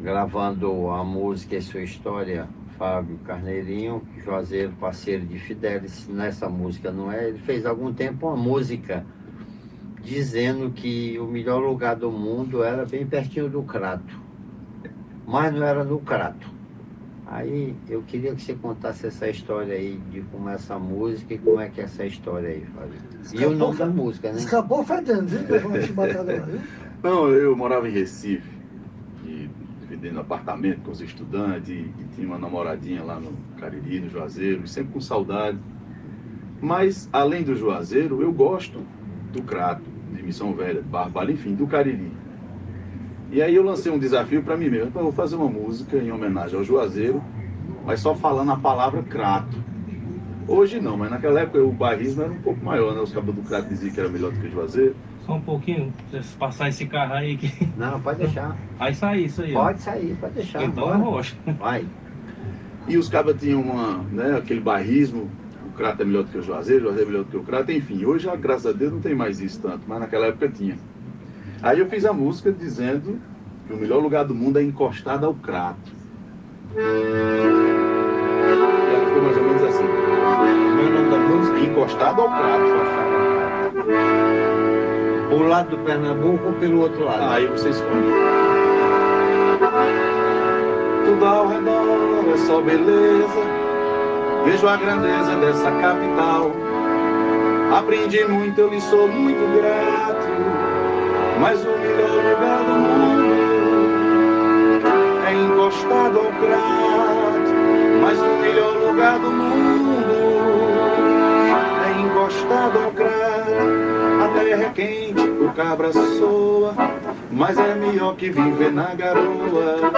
Gravando a música e sua história, Fábio Carneirinho, Juazeiro, parceiro de Fidelis, nessa música, não é? Ele fez há algum tempo uma música dizendo que o melhor lugar do mundo era bem pertinho do Crato, mas não era no Crato. Aí eu queria que você contasse essa história aí, de como é essa música e como é que é essa história aí, Fábio. E o nome da música, né? Escapou fedendo, viu? Não, eu morava em Recife, dividindo apartamento com os estudantes, e tinha uma namoradinha lá no Cariri, no Juazeiro, sempre com saudade. Mas, além do Juazeiro, eu gosto do Crato, de Missão Velha, de Barbalho, enfim, do Cariri. E aí eu lancei um desafio para mim mesmo, eu vou fazer uma música em homenagem ao Juazeiro, mas só falando a palavra Crato. Hoje não, mas naquela época o bairrismo era um pouco maior, né? Os cabos do Crato diziam que era melhor do que o Juazeiro. Só um pouquinho, se passar esse carro aí que... Não, pode deixar. Vai sair isso aí. Pode sair, pode deixar. Então eu roxo. Vai. E os cabas tinham aquele bairrismo, o Crato é melhor do que o Juazeiro é melhor do que o Crato, enfim. Hoje, graças a Deus, não tem mais isso tanto, mas naquela época tinha. Aí eu fiz a música dizendo que o melhor lugar do mundo é encostado ao crato. E ela ficou mais ou menos assim. Como é o nome da música? Encostado ao crato. Por lado do Pernambuco ou pelo outro lado? Aí você escolhe. Tudo ao redor é só beleza. Vejo a grandeza dessa capital. Aprendi muito, eu lhe sou muito grato. Mas o melhor lugar do mundo é encostado ao crato. Mas o melhor lugar do mundo é encostado ao crato. A terra é quente, o cabra soa, mas é melhor que viver na garoa.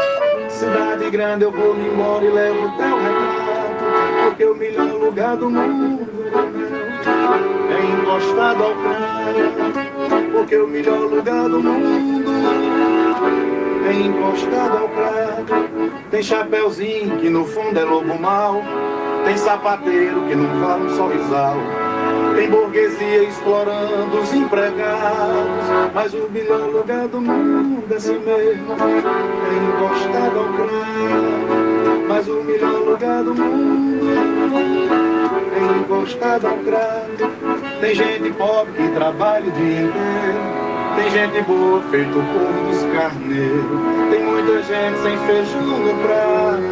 Cidade grande, eu vou me embora e levo teu retrato, porque o melhor lugar do mundo é encostado ao crato. Porque o melhor lugar do mundo é encostado ao crato. Tem chapeuzinho que no fundo é lobo mau. Tem sapateiro que não fala um sorrisal. Tem burguesia explorando os empregados. Mas o melhor lugar do mundo é assim mesmo, é encostado ao crato. Mas o melhor lugar do mundo é encostado ao crato. Tem gente pobre que trabalha o dia inteiro. Tem gente boa feito o povo dos carneiros. Tem muita gente sem feijão no prato.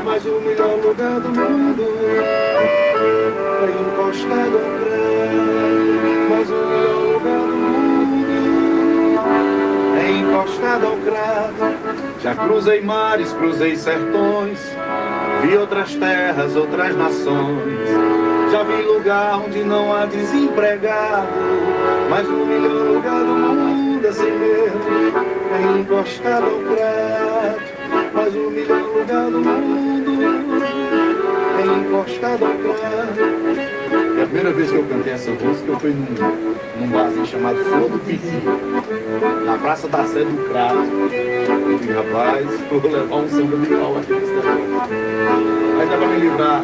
Mas o melhor lugar do mundo é encostado ao crato. Mas o melhor lugar do mundo é encostado ao crato. Já cruzei mares, cruzei sertões. Vi outras terras, outras nações. Já vi lugar onde não há desempregado. Mas o melhor lugar do mundo é assim mesmo, é encostado ao crato. Mas o melhor lugar do mundo é encostado ao crato. E a primeira vez que eu cantei essa música foi num barzinho chamado Flor do Piqui, na Praça da Sé do Crato. Eu disse, rapaz, vou levar um samba de pau aqui nesse negócio. Mas dá pra me livrar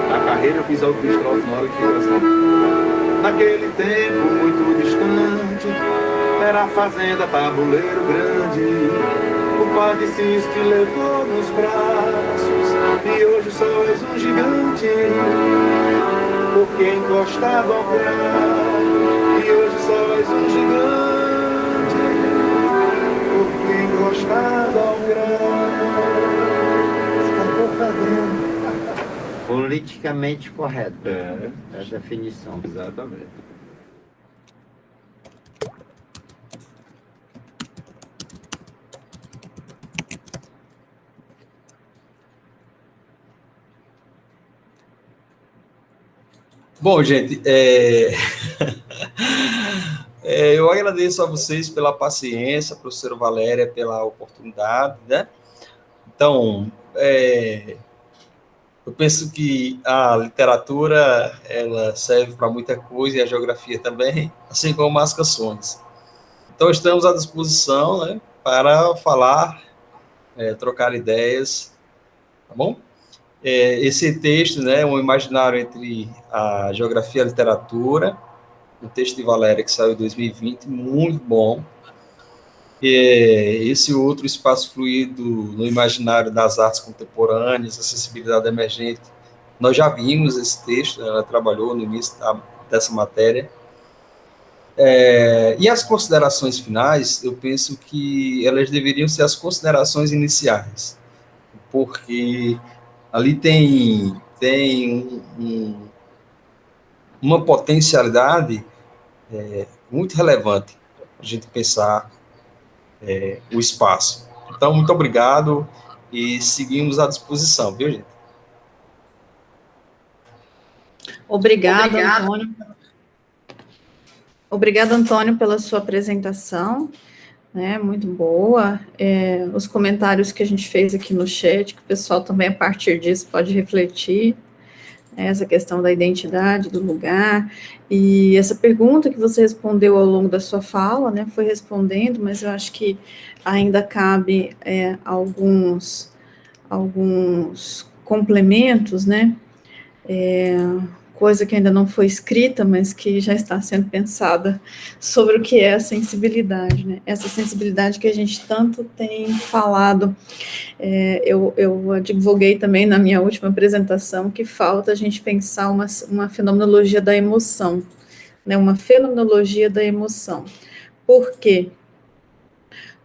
da carreira, eu fiz algo de estrofe na hora que eu assim. Naquele tempo muito distante, era a fazenda Tabuleiro Grande. O padre Cisto levou nos braços, e hoje só és um gigante, porque encostado ao crato. E hoje só és um gigante, porque encostado ao crato. Politicamente correto. É a definição. Exatamente. Bom, gente, eu agradeço a vocês pela paciência, professora Valéria, pela oportunidade, né? Então, eu penso que a literatura, ela serve para muita coisa, e a geografia também, assim como as canções. Então, estamos à disposição, né, para falar, trocar ideias, tá bom? Esse texto, né, um imaginário entre a geografia e a literatura, um texto de Valéria que saiu em 2020, muito bom. Esse outro, espaço fluido no imaginário das artes contemporâneas, acessibilidade emergente, nós já vimos esse texto, ela trabalhou no início dessa matéria. E as considerações finais, eu penso que elas deveriam ser as considerações iniciais, porque ali tem uma potencialidade muito relevante para a gente pensar o espaço. Então, muito obrigado e seguimos à disposição, viu, gente? Obrigada, Antônio. Obrigada, Antônio, pela sua apresentação, né, muito boa. Os comentários que a gente fez aqui no chat, que o pessoal também, a partir disso, pode refletir, essa questão da identidade, do lugar, e essa pergunta que você respondeu ao longo da sua fala, né, foi respondendo, mas eu acho que ainda cabe alguns complementos, né, coisa que ainda não foi escrita, mas que já está sendo pensada sobre o que é a sensibilidade, né? Essa sensibilidade que a gente tanto tem falado. Eu advoguei também na minha última apresentação que falta a gente pensar uma fenomenologia da emoção, né? Uma fenomenologia da emoção. Por quê?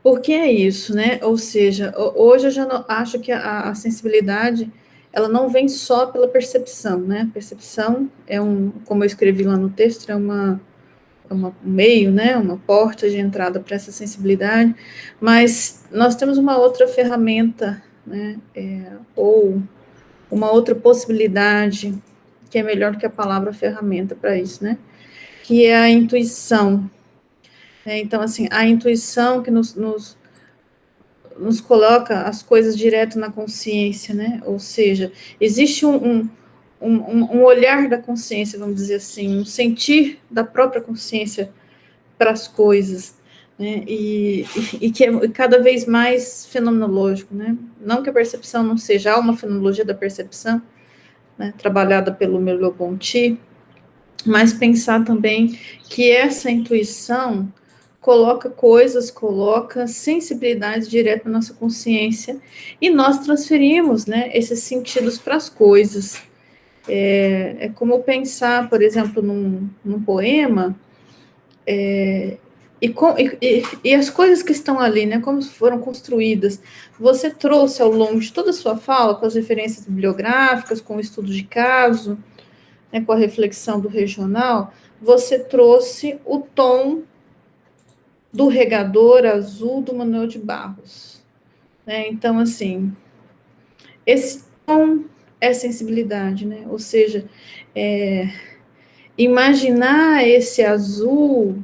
Porque é isso, né? Ou seja, hoje eu já não, acho que a sensibilidade ela não vem só pela percepção, né? Percepção como eu escrevi lá no texto, é um meio, né? Uma porta de entrada para essa sensibilidade, mas nós temos uma outra ferramenta, né? Ou uma outra possibilidade que é melhor do que a palavra ferramenta para isso, né? Que é a intuição. Então, assim, a intuição que nos coloca as coisas direto na consciência, né? Ou seja, existe um olhar da consciência, vamos dizer assim, um sentir da própria consciência para as coisas, né? E que é cada vez mais fenomenológico, né? Não que a percepção não seja uma fenomenologia da percepção, né? Trabalhada pelo Merleau-Ponty, mas pensar também que essa intuição coloca sensibilidades direto na nossa consciência, e nós transferimos, né, esses sentidos para as coisas. É como pensar, por exemplo, num poema, e as coisas que estão ali, né, como foram construídas, você trouxe ao longo de toda a sua fala, com as referências bibliográficas, com o estudo de caso, né, com a reflexão do regional, você trouxe o tom do regador azul do Manuel de Barros, né? Então, assim, esse tom é sensibilidade, né? Ou seja, imaginar esse azul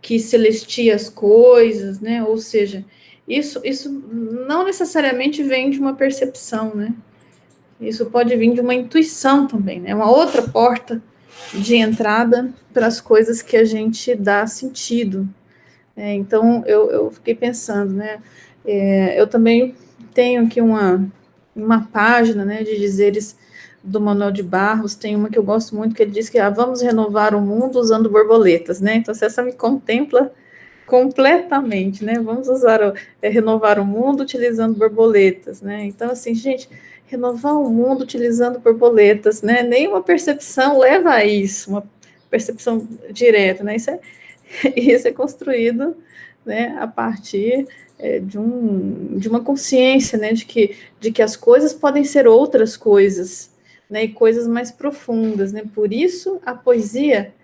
que celestia as coisas, né? Ou seja, isso não necessariamente vem de uma percepção, né? Isso pode vir de uma intuição também, né? Uma outra porta de entrada para as coisas que a gente dá sentido. Então, eu fiquei pensando, né? Eu também tenho aqui uma página, né, de dizeres do Manuel de Barros, tem uma que eu gosto muito, que ele diz que vamos renovar o mundo usando borboletas, né? Então, essa me contempla completamente, né? Vamos renovar o mundo utilizando borboletas, né? Então, assim, gente, renovar o mundo utilizando borboletas, né? Nenhuma percepção leva a isso, uma percepção direta, né? Isso é construído, né, a partir de uma consciência, né, de que as coisas podem ser outras coisas, né, e coisas mais profundas, né? Por isso a poesia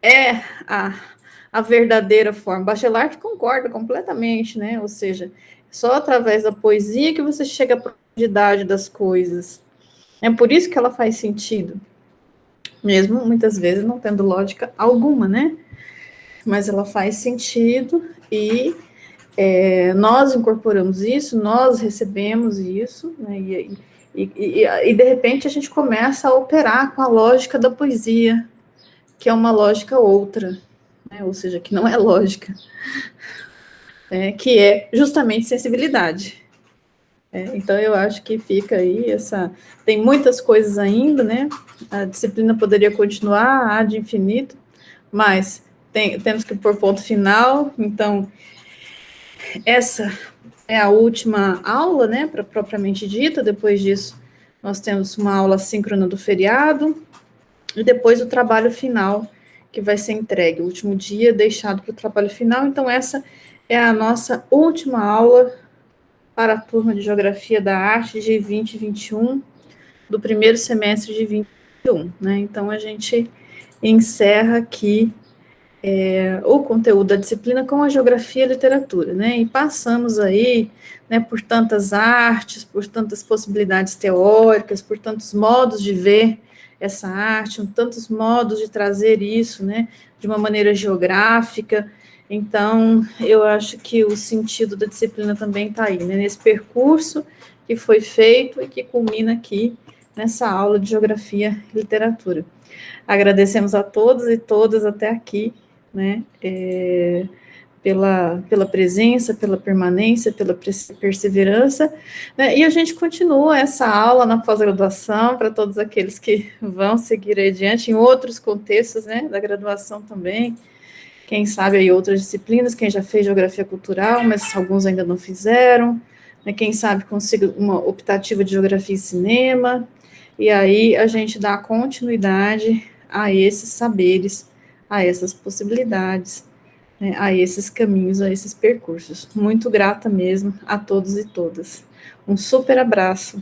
é a verdadeira forma. Bachelard concorda completamente, né? Ou seja, só através da poesia que você chega à profundidade das coisas. É por isso que ela faz sentido, mesmo muitas vezes não tendo lógica alguma, né? Mas ela faz sentido e nós incorporamos isso, nós recebemos isso, né, e de repente a gente começa a operar com a lógica da poesia, que é uma lógica outra, né, ou seja, que não é lógica, que é justamente sensibilidade. Então eu acho que fica aí tem muitas coisas ainda, né, a disciplina poderia continuar ad infinito, mas temos que pôr ponto final. Então, essa é a última aula, né, propriamente dita. Depois disso, nós temos uma aula síncrona do feriado, e depois o trabalho final, que vai ser entregue, o último dia deixado para o trabalho final. Então, essa é a nossa última aula para a turma de Geografia da Arte de 2021, do primeiro semestre de 2021, né? Então, a gente encerra aqui o conteúdo da disciplina com a geografia e a literatura, né? E passamos aí, né, por tantas artes, por tantas possibilidades teóricas, por tantos modos de ver essa arte, tantos modos de trazer isso, né, de uma maneira geográfica. Então, eu acho que o sentido da disciplina também está aí, né, nesse percurso que foi feito e que culmina aqui nessa aula de geografia e literatura. Agradecemos a todos e todas até aqui, né, pela presença, pela permanência, pela perseverança, né? E a gente continua essa aula na pós-graduação para todos aqueles que vão seguir adiante em outros contextos, né, da graduação também, quem sabe aí outras disciplinas, quem já fez geografia cultural, mas alguns ainda não fizeram, né, quem sabe consiga uma optativa de geografia e cinema, e aí a gente dá continuidade a esses saberes, a essas possibilidades, né, a esses caminhos, a esses percursos. Muito grata mesmo a todos e todas. Um super abraço.